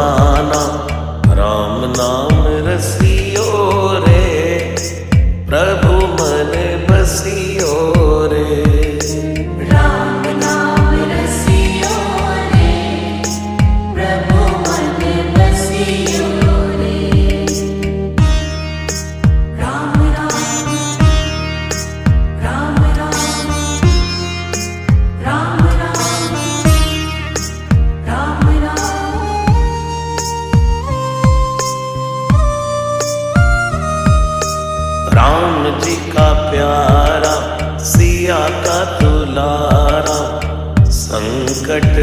दीवाना, राम नाम रसियो रे, प्रभु मन बसियो रे। राम नाम रसियो रे, प्रभु मन बसियो रे। राम राम राम राम राम राम राम राम। राम जी का प्यारा, सिया का दुलारा, संकट